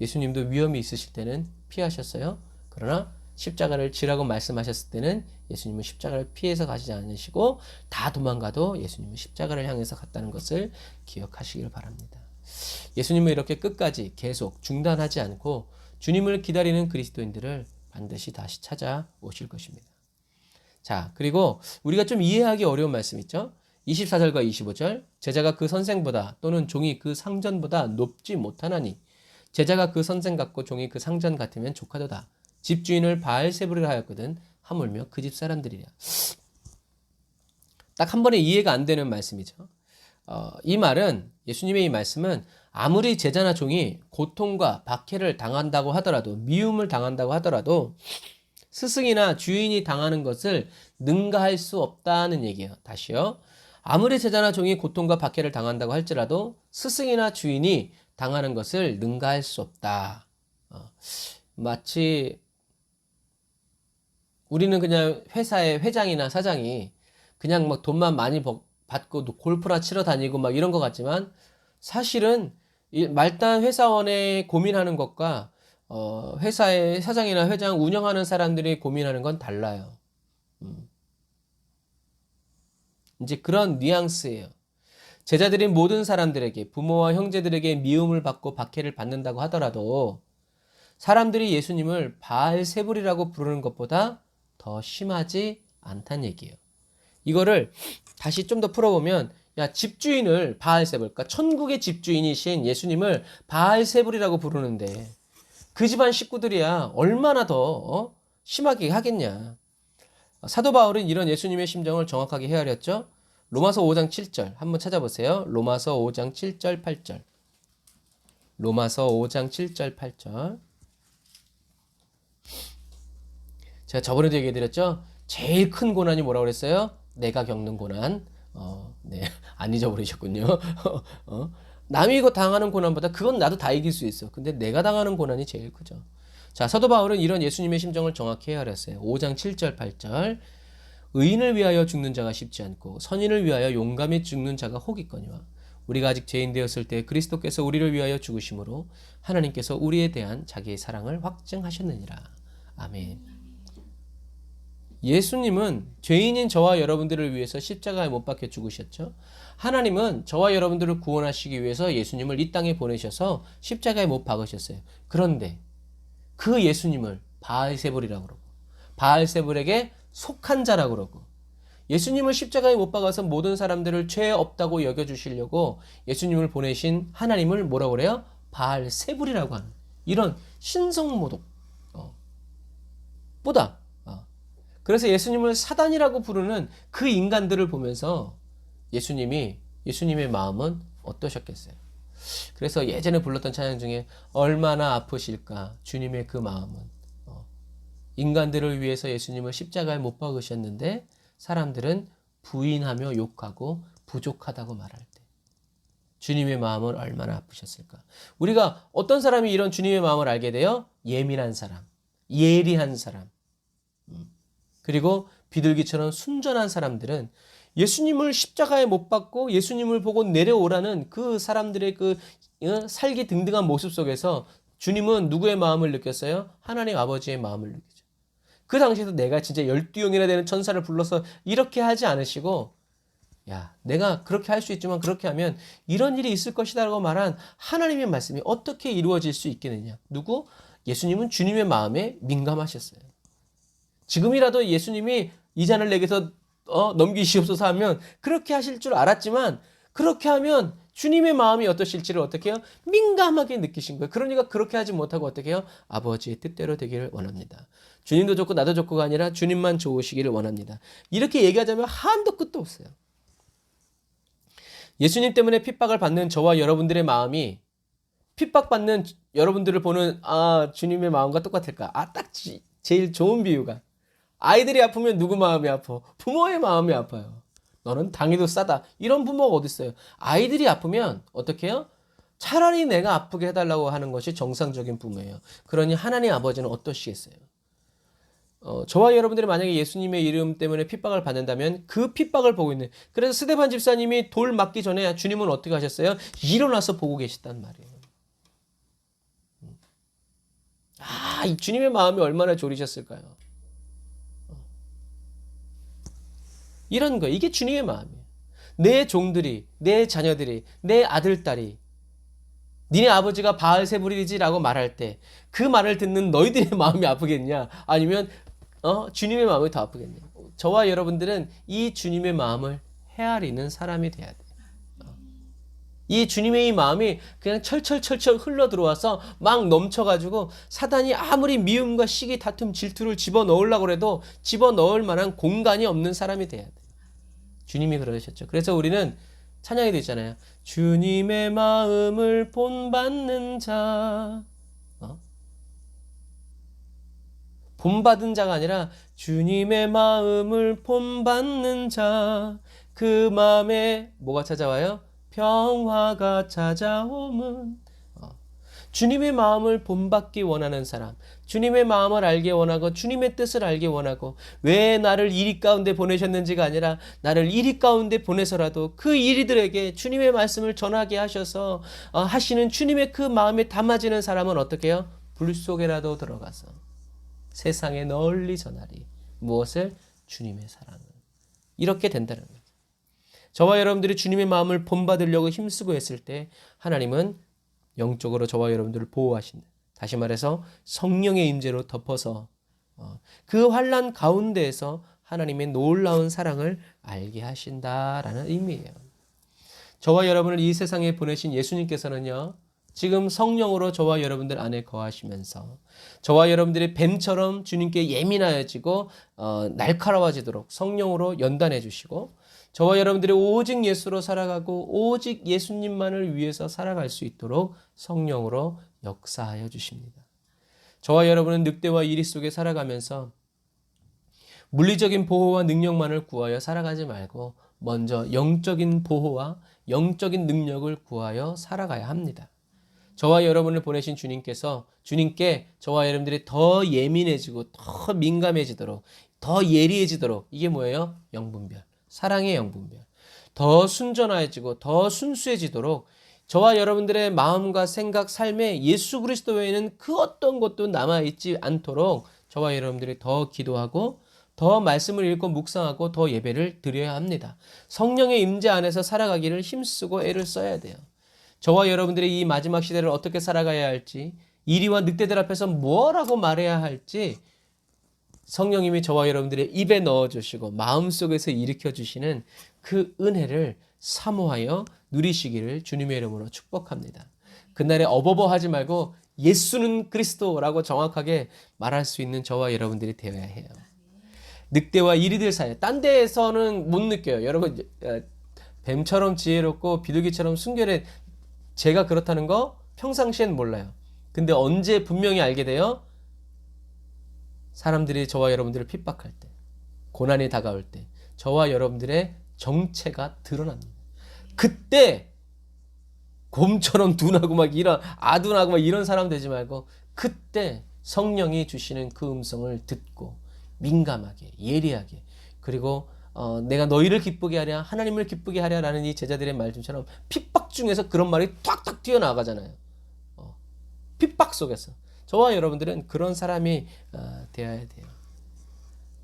예수님도 위험이 있으실 때는 피하셨어요. 그러나 십자가를 지라고 말씀하셨을 때는 예수님은 십자가를 피해서 가시지 않으시고 다 도망가도 예수님은 십자가를 향해서 갔다는 것을 기억하시길 바랍니다. 예수님은 이렇게 끝까지 계속 중단하지 않고 주님을 기다리는 그리스도인들을 반드시 다시 찾아오실 것입니다. 자, 그리고 우리가 좀 이해하기 어려운 말씀 있죠? 24절과 25절, 제자가 그 선생보다 또는 종이 그 상전보다 높지 못하나니 제자가 그 선생 같고 종이 그 상전 같으면 조카도다. 집주인을 바알세불이라 하였거든 하물며 그 집 사람들이랴. 딱 한 번에 이해가 안 되는 말씀이죠. 이 말은, 예수님의 이 말씀은 아무리 제자나 종이 고통과 박해를 당한다고 하더라도, 미움을 당한다고 하더라도 스승이나 주인이 당하는 것을 능가할 수 없다는 얘기예요. 다시요. 아무리 제자나 종이 고통과 박해를 당한다고 할지라도 스승이나 주인이 당하는 것을 능가할 수 없다. 마치 우리는 그냥 회사의 회장이나 사장이 그냥 막 돈만 많이 받고 골프나 치러 다니고 막 이런 것 같지만, 사실은 말단 회사원의 고민하는 것과 회사의 사장이나 회장 운영하는 사람들이 고민하는 건 달라요. 이제 그런 뉘앙스예요. 제자들인 모든 사람들에게, 부모와 형제들에게 미움을 받고 박해를 받는다고 하더라도 사람들이 예수님을 바알세불이라고 부르는 것보다 더 심하지 않다는 얘기예요. 이거를 다시 좀 더 풀어보면, 야, 집주인을 바알세불, 그러니까 천국의 집주인이신 예수님을 바알세불이라고 부르는데 그 집안 식구들이야 얼마나 더 심하게 하겠냐. 사도 바울은 이런 예수님의 심정을 정확하게 헤아렸죠. 로마서 5장 7절 한번 찾아보세요. 로마서 5장 7절 8절. 로마서 5장 7절 8절. 제가 저번에도 얘기해드렸죠. 제일 큰 고난이 뭐라고 그랬어요? 내가 겪는 고난. 네, 안 잊어버리셨군요. 남이 이거 당하는 고난보다 그건 나도 다 이길 수 있어. 근데 내가 당하는 고난이 제일 크죠. 자, 사도 바울은 이런 예수님의 심정을 정확히 헤아렸어요. 5장 7절 8절. 의인을 위하여 죽는 자가 쉽지 않고 선인을 위하여 용감히 죽는 자가 혹 있거니와 우리가 아직 죄인 되었을 때 그리스도께서 우리를 위하여 죽으심으로 하나님께서 우리에 대한 자기의 사랑을 확증하셨느니라. 아멘. 예수님은 죄인인 저와 여러분들을 위해서 십자가에 못 박혀 죽으셨죠. 하나님은 저와 여러분들을 구원하시기 위해서 예수님을 이 땅에 보내셔서 십자가에 못 박으셨어요. 그런데 그 예수님을 바알세불이라고 그러고 바알세불에게 속한 자라고 그러고, 예수님을 십자가에 못 박아서 모든 사람들을 죄 없다고 여겨주시려고 예수님을 보내신 하나님을 뭐라고 그래요? 바알세불이라고 하는, 이런 신성모독 보다, 그래서 예수님을 사단이라고 부르는 그 인간들을 보면서 예수님의 마음은 어떠셨겠어요? 그래서 예전에 불렀던 찬양 중에 얼마나 아프실까 주님의 그 마음은. 인간들을 위해서 예수님을 십자가에 못 박으셨는데 사람들은 부인하며 욕하고 부족하다고 말할 때 주님의 마음은 얼마나 아프셨을까. 우리가 어떤 사람이 이런 주님의 마음을 알게 돼요? 예민한 사람, 예리한 사람, 그리고 비둘기처럼 순전한 사람들은 예수님을 십자가에 못 박고 예수님을 보고 내려오라는 그 사람들의 그 살기 등등한 모습 속에서 주님은 누구의 마음을 느꼈어요? 하나님 아버지의 마음을 느꼈죠. 그 당시에도 내가 진짜 12용이나 되는 천사를 불러서 이렇게 하지 않으시고, 야, 내가 그렇게 할 수 있지만 그렇게 하면 이런 일이 있을 것이다 라고 말한 하나님의 말씀이 어떻게 이루어질 수 있겠느냐. 누구? 예수님은 주님의 마음에 민감하셨어요. 지금이라도 예수님이 이 잔을 내게서 넘기시옵소서 하면 그렇게 하실 줄 알았지만, 그렇게 하면 주님의 마음이 어떠실지를 어떻게 해요? 민감하게 느끼신 거예요. 그러니까 그렇게 하지 못하고 어떻게 해요? 아버지의 뜻대로 되기를 원합니다. 주님도 좋고 나도 좋고가 아니라 주님만 좋으시기를 원합니다. 이렇게 얘기하자면 한도 끝도 없어요. 예수님 때문에 핍박을 받는 저와 여러분들의 마음이 핍박받는 여러분들을 보는 주님의 마음과 똑같을까? 딱 제일 좋은 비유가, 아이들이 아프면 누구 마음이 아파? 부모의 마음이 아파요. 너는 당해도 싸다. 이런 부모가 어디 있어요? 아이들이 아프면 어떻게 해요? 차라리 내가 아프게 해달라고 하는 것이 정상적인 부모예요. 그러니 하나님 아버지는 어떠시겠어요? 저와 여러분들이 만약에 예수님의 이름 때문에 핍박을 받는다면 그 핍박을 보고 있는, 그래서 스데반 집사님이 돌 맞기 전에 주님은 어떻게 하셨어요? 일어나서 보고 계시단 말이에요. 이 주님의 마음이 얼마나 졸이셨을까요? 이런 거예요. 이게 주님의 마음이에요. 내 종들이, 내 자녀들이, 내 아들, 딸이 니네 아버지가 바알세불이지라고 말할 때 그 말을 듣는 너희들의 마음이 아프겠냐? 아니면 주님의 마음이 더 아프겠냐? 저와 여러분들은 이 주님의 마음을 헤아리는 사람이 돼야 돼. 이 주님의 이 마음이 그냥 철철철철 흘러 들어와서 막 넘쳐가지고 사단이 아무리 미움과 시기, 다툼, 질투를 집어넣으려고 해도 집어넣을 만한 공간이 없는 사람이 돼야 돼. 주님이 그러셨죠. 그래서 우리는 찬양이 있잖아요. 주님의 마음을 본받는 자. 본받은 자가 아니라 주님의 마음을 본받는 자. 그 마음에 뭐가 찾아와요? 평화가 찾아오면. 주님의 마음을 본받기 원하는 사람, 주님의 마음을 알기 원하고 주님의 뜻을 알기 원하고 왜 나를 이리 가운데 보내셨는지가 아니라 나를 이리 가운데 보내서라도 그 이리들에게 주님의 말씀을 전하게 하셔서 하시는 주님의 그 마음에 담아지는 사람은 어떻게 해요? 불 속에라도 들어가서 세상에 널리 전하리. 무엇을? 주님의 사랑을. 이렇게 된다는 거예요. 저와 여러분들이 주님의 마음을 본받으려고 힘쓰고 했을 때 하나님은 영적으로 저와 여러분들을 보호하신다. 다시 말해서 성령의 임재로 덮어서 그 환난 가운데에서 하나님의 놀라운 사랑을 알게 하신다라는 의미예요. 저와 여러분을 이 세상에 보내신 예수님께서는요. 지금 성령으로 저와 여러분들 안에 거하시면서 저와 여러분들이 뱀처럼 주님께 예민하여지고 날카로워지도록 성령으로 연단해 주시고 저와 여러분들이 오직 예수로 살아가고 오직 예수님만을 위해서 살아갈 수 있도록 성령으로 역사하여 주십니다. 저와 여러분은 늑대와 이리 속에 살아가면서 물리적인 보호와 능력만을 구하여 살아가지 말고 먼저 영적인 보호와 영적인 능력을 구하여 살아가야 합니다. 저와 여러분을 보내신 주님께 저와 여러분들이 더 예민해지고 더 민감해지도록 더 예리해지도록 이게 뭐예요? 영분별. 사랑의 영분별. 더 순전해지고 더 순수해지도록 저와 여러분들의 마음과 생각, 삶에 예수 그리스도 외에는 그 어떤 것도 남아있지 않도록 저와 여러분들이 더 기도하고 더 말씀을 읽고 묵상하고 더 예배를 드려야 합니다. 성령의 임재 안에서 살아가기를 힘쓰고 애를 써야 돼요. 저와 여러분들이 이 마지막 시대를 어떻게 살아가야 할지, 이리와 늑대들 앞에서 뭐라고 말해야 할지 성령님이 저와 여러분들의 입에 넣어주시고 마음속에서 일으켜주시는 그 은혜를 사모하여 누리시기를 주님의 이름으로 축복합니다. 그날에 어버버하지 말고 예수는 그리스도라고 정확하게 말할 수 있는 저와 여러분들이 되어야 해요. 늑대와 이리들 사이, 딴 데에서는 못 느껴요. 여러분 뱀처럼 지혜롭고 비둘기처럼 순결해 제가 그렇다는 거 평상시엔 몰라요. 근데 언제 분명히 알게 돼요? 사람들이 저와 여러분들을 핍박할 때, 고난이 다가올 때 저와 여러분들의 정체가 드러납니다. 그때 곰처럼 둔하고 막 이런 아둔하고 막 이런 사람 되지 말고 그때 성령이 주시는 그 음성을 듣고 민감하게 예리하게 그리고 내가 너희를 기쁘게 하랴 하나님을 기쁘게 하랴라는 이 제자들의 말씀처럼 핍박 중에서 그런 말이 탁탁 튀어나가잖아요. 핍박 속에서 저와 여러분들은 그런 사람이 되어야 돼요.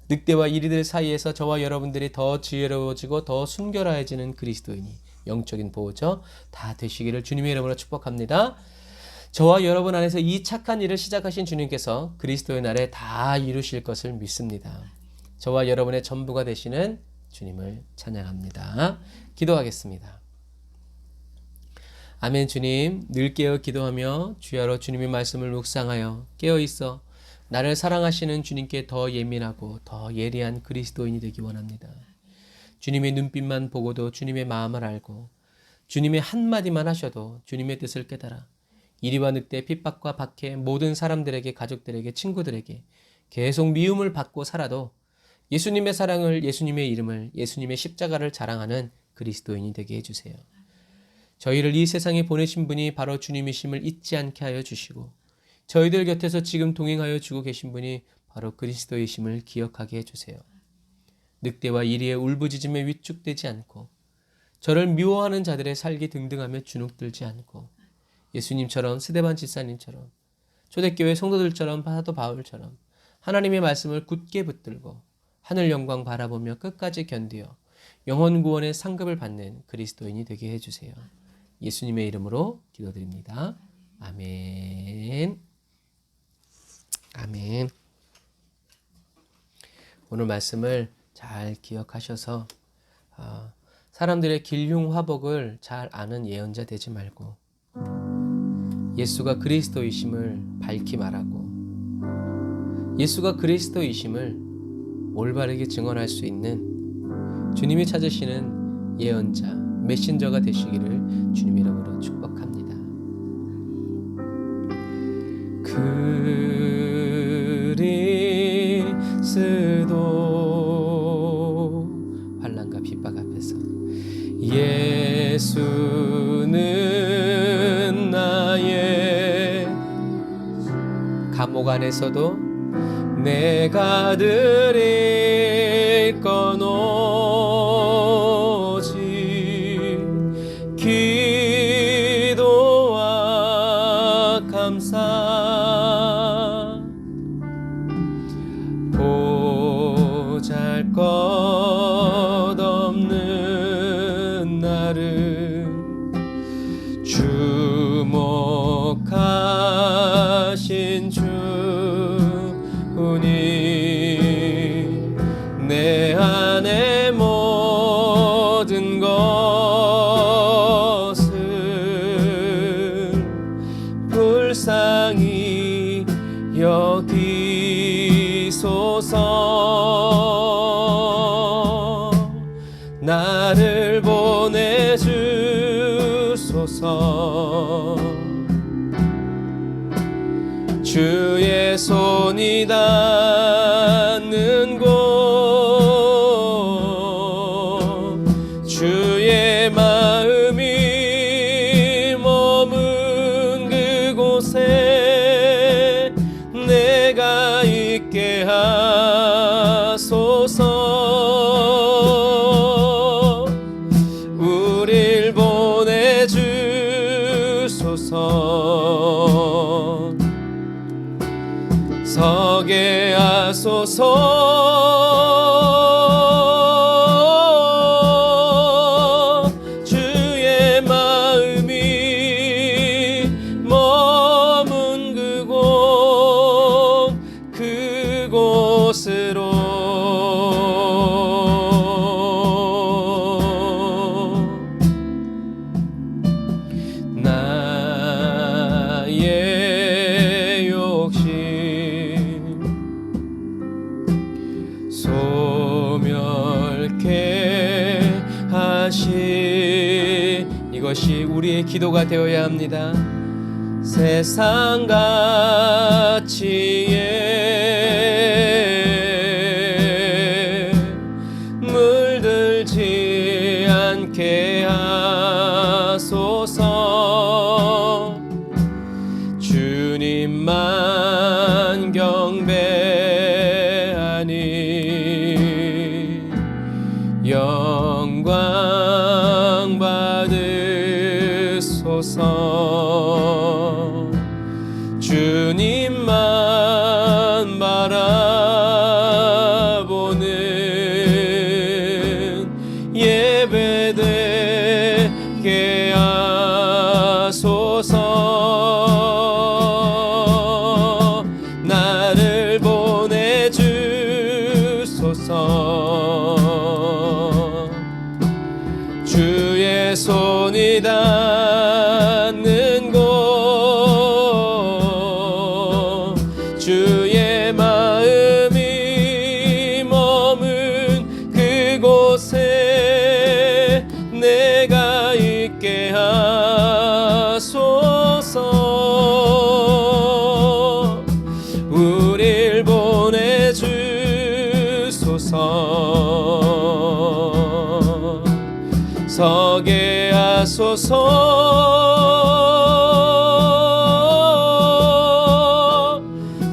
늑대와 이리들 사이에서 저와 여러분들이 더 지혜로워지고 더 순결해지는 그리스도인이 영적인 보호자 다 되시기를 주님의 이름으로 축복합니다. 저와 여러분 안에서 이 착한 일을 시작하신 주님께서 그리스도의 날에 다 이루실 것을 믿습니다. 저와 여러분의 전부가 되시는 주님을 찬양합니다. 기도하겠습니다. 아멘. 주님, 늘 깨어 기도하며 주야로 주님의 말씀을 묵상하여 깨어있어 나를 사랑하시는 주님께 더 예민하고 더 예리한 그리스도인이 되기 원합니다. 주님의 눈빛만 보고도 주님의 마음을 알고 주님의 한마디만 하셔도 주님의 뜻을 깨달아 이리와 늑대 핍박과 박해 모든 사람들에게 가족들에게 친구들에게 계속 미움을 받고 살아도 예수님의 사랑을 예수님의 이름을 예수님의 십자가를 자랑하는 그리스도인이 되게 해주세요. 저희를 이 세상에 보내신 분이 바로 주님이심을 잊지 않게 하여 주시고 저희들 곁에서 지금 동행하여 주고 계신 분이 바로 그리스도이심을 기억하게 해주세요. 늑대와 이리의 울부짖음에 위축되지 않고 저를 미워하는 자들의 살기 등등하며 주눅들지 않고 예수님처럼 스데반 집사님처럼 초대교회 성도들처럼 사도 바울처럼 하나님의 말씀을 굳게 붙들고 하늘 영광 바라보며 끝까지 견디어 영혼 구원의 상급을 받는 그리스도인이 되게 해주세요. 예수님의 이름으로 기도드립니다. 아멘. 아멘. 오늘 말씀을 잘 기억하셔서 사람들의 길흉화복을 잘 아는 예언자 되지 말고 예수가 그리스도이심을 밝히 말하고 예수가 그리스도이심을 올바르게 증언할 수 있는 주님이 찾으시는 예언자, 메신저가 되시기를 주님 이름으로 축복합니다. 그리스도 환난과 핍박 앞에서 예수는 나의 감옥 안에서도 내가 드릴 건 오직 기도와 감사 보잘것없는 나를 주목하신 주님 내 안에 모든 것을 불쌍히 여기소서 나를 보내주소서 주의 손이 닿는 곳 주의 마음이 머문 그곳에 내가 있게 하소서 우릴 보내주소서 서게 하소서 주의 마음이 머문 그곳으로 나의 욕심 소멸케 하시 이것이 우리의 기도가 되어야 합니다. 세상 가치에 물들지 않게 하소서 주님만 경배하니 영광 받으소서 주님만 바라보는 예배되게 하소서 나를 보내주소서 주의 손이 닿는 곳 주의 마음이 머문 그곳에 내가 있게 하소서 우릴 보내주소서 서게 하소서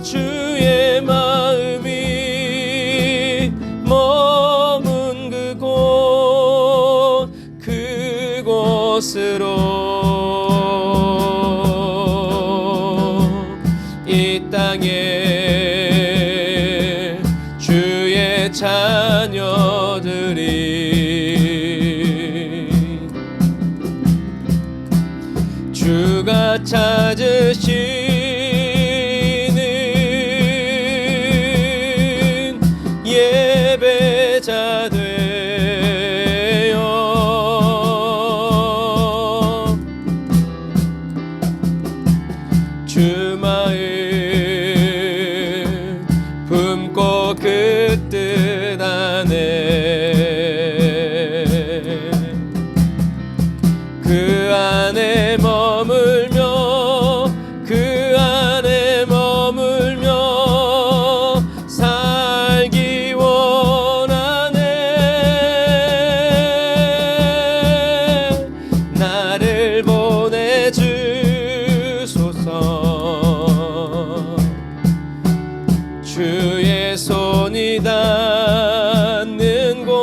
주의 마음이 머문 그곳으로 이 땅에 주의 자녀들이 주 마음 품고 그 뜻 안에 그 안에 머물며 그 안에 머물며 살기 원하네. 나를 보내주소서. 주의 손이 닿는 곳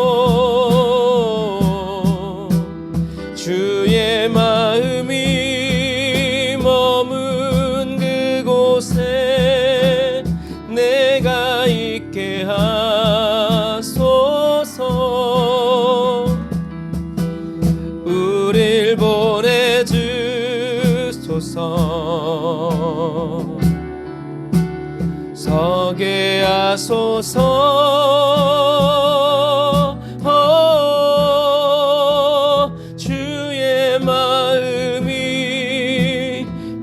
주의 마음이 머문 그곳에 내가 있게 하소서. 우릴 보내주소서. 서게 하소서. 주의 마음이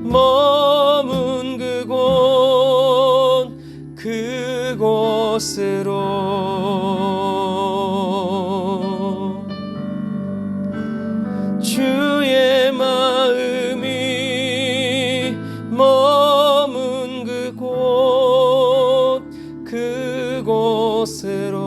머문 그곳으로 주의 마음이 머문 그곳으로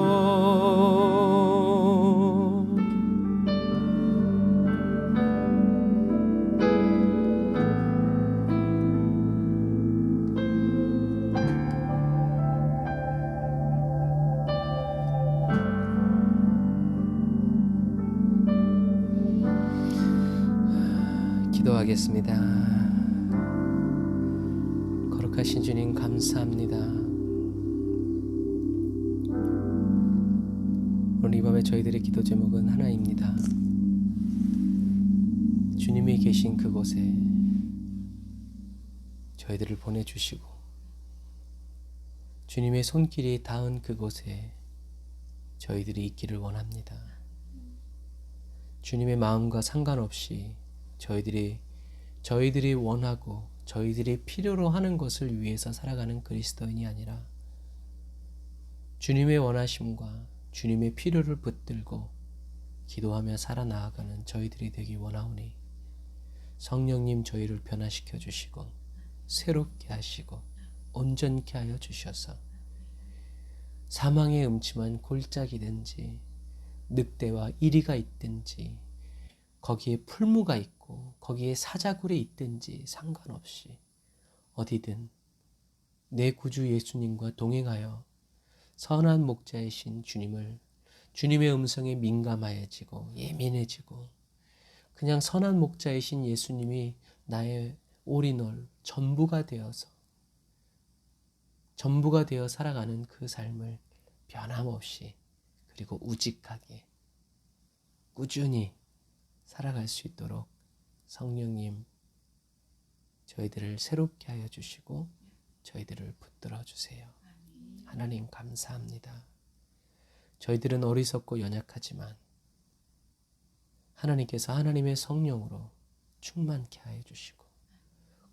기도하겠습니다. 거룩하신 주님 감사합니다. 오늘 이 밤에 저희들의 기도 제목은 하나입니다. 주님이 계신 그곳에 저희들을 보내주시고 주님의 손길이 닿은 그곳에 저희들이 있기를 원합니다. 주님의 마음과 상관없이 저희들이 원하고 저희들이 필요로 하는 것을 위해서 살아가는 그리스도인이 아니라 주님의 원하심과 주님의 필요를 붙들고 기도하며 살아나아가는 저희들이 되기 원하오니 성령님 저희를 변화시켜 주시고 새롭게 하시고 온전케 하여 주셔서 사망의 음침한 골짜기든지 늑대와 이리가 있든지 거기에 풀무가 있고 거기에 사자굴이 있든지 상관없이 어디든 내 구주 예수님과 동행하여 선한 목자이신 주님의 음성에 민감해지고 예민해지고 그냥 선한 목자이신 예수님이 나의 올인원 전부가 되어 살아가는 그 삶을 변함없이 그리고 우직하게 꾸준히 살아갈 수 있도록 성령님 저희들을 새롭게 하여 주시고 저희들을 붙들어 주세요. 하나님 감사합니다. 저희들은 어리석고 연약하지만 하나님께서 하나님의 성령으로 충만케 하여 주시고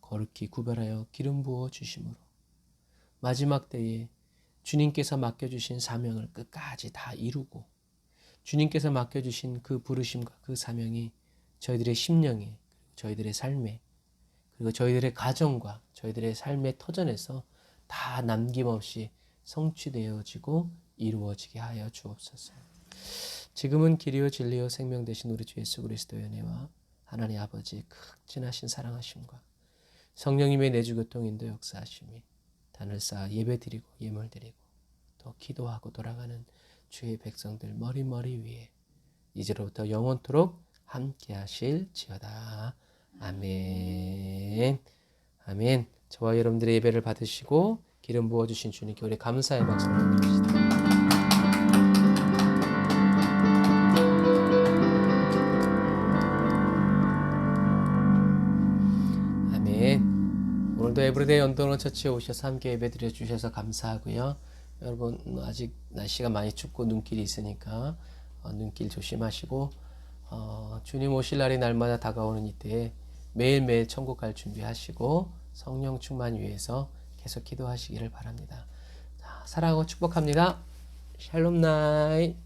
거룩히 구별하여 기름 부어 주심으로 마지막 때에 주님께서 맡겨주신 사명을 끝까지 다 이루고 주님께서 맡겨주신 그 부르심과 그 사명이 저희들의 심령에 저희들의 삶에 그리고 저희들의 가정과 저희들의 삶의 터전에서 다 남김없이 성취되어지고 이루어지게 하여 주옵소서. 지금은 길이요 진리요 생명 되신 우리 주 예수 그리스도의 은혜와 하나님 아버지의 극진하신 사랑하심과 성령님의 내주 교통 인도 역사하심이 단을 쌓아 예배드리고 예물드리고 또 기도하고 돌아가는 주의 백성들 머리 위에 이제로부터 영원토록 함께 하실지어다. 아멘. 아멘. 저와 여러분들의 예배를 받으시고 기름 부어주신 주님께 우리 감사의 박수를 드립시다. 아멘. 오늘도 에브리데이 언더런 처치에 오셔서 함께 예배드려 주셔서 감사하고요. 여러분 아직 날씨가 많이 춥고 눈길이 있으니까 눈길 조심하시고 주님 오실 날이 날마다 다가오는 이때에 매일매일 천국 갈 준비하시고 성령 충만 위해서 계속 기도하시기를 바랍니다. 자, 사랑하고 축복합니다. 샬롬 나이.